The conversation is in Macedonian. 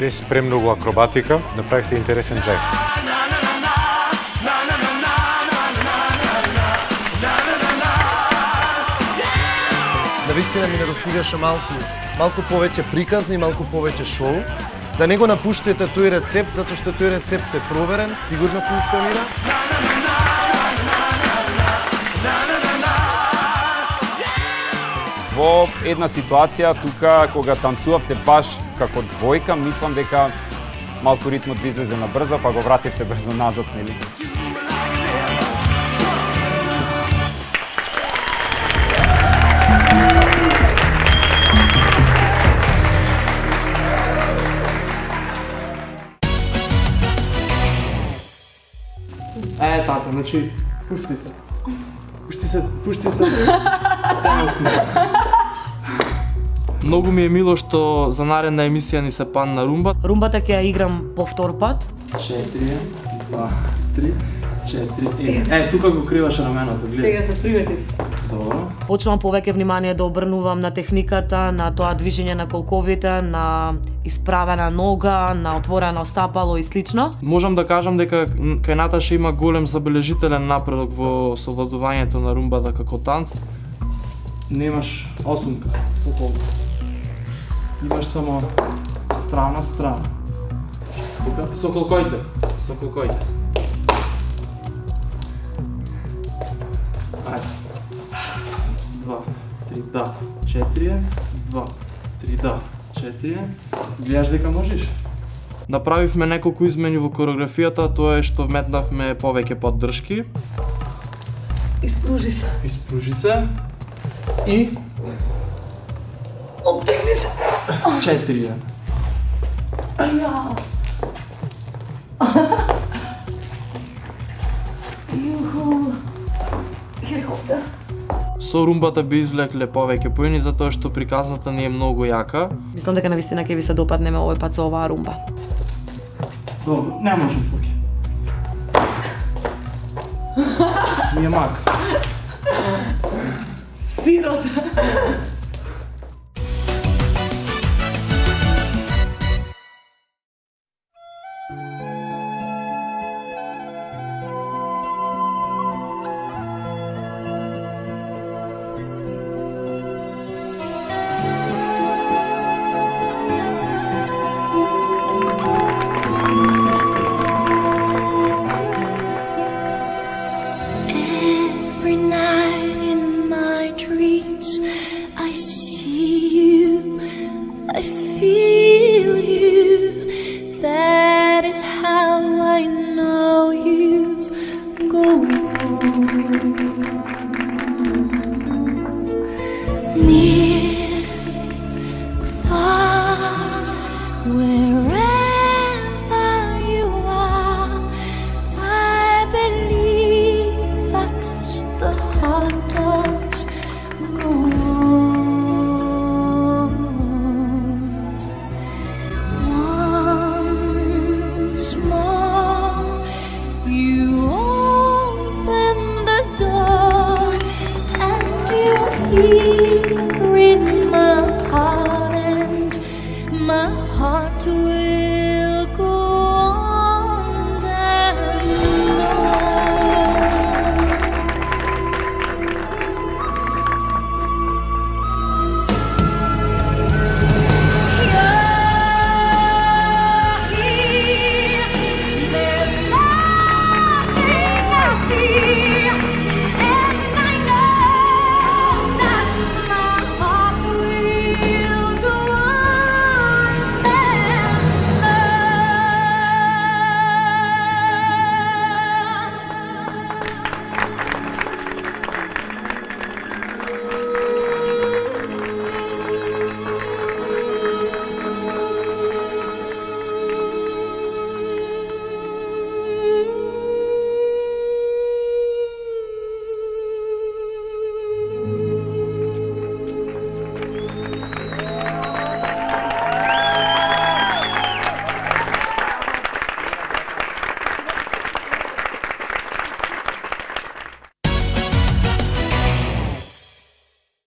без премногу акробатика, направихте интересен двеж. Навистина ми недостигаше малку повеќе приказни, малку повеќе шоу. Да не го напуштите тој рецепт, затоа што тој рецепт е проверен, сигурно функционира. Во една ситуација тука кога танцувавте баш како двојка, мислам дека малку ритмот ви излезе на брзо, па го вративте брзо назад, нели? Така, значи, пушти се. Пушти се. Целосно. Многу ми е мило што за наредна емисија ни се падна румба. Румбата ќе ја играм по втор пат. 4, 2, 3, 4, тука го криваше раменото, гледај. Сега се приветив. Добро. Почнувам повеќе внимание да обрнувам на техниката, на тоа движење на колковите, на исправена нога, на отворено стапало и слично. Можам да кажам дека кај Наташа има голем забележителен напредок во совладувањето на румбата како танц. Немаш осумка, со колко. Имаш само страна. Тука, со колкоите. Ајде. 2, 3, да, 4, 2, 3, да, 4. Гледаш дека можеш? Направивме неколку измени во кореографијата, тоа е што вметнавме повеќе поддршки. Испружи се. И Обтегни се. 4. Хеликоптер. Со румбата би извлекле повеќе поени затоа што приказната ни е многу јака. Мислам дека навистина ќе ви се допаднеме овој пат со оваа румба. Добро, не можам поќе. Ми е мак. Сирот. Every night in my dreams, I see you, I feel you. That is how I know you go on. Near, far, wherever you are, I believe that's the heart does go on. Once more, you open the door and you hear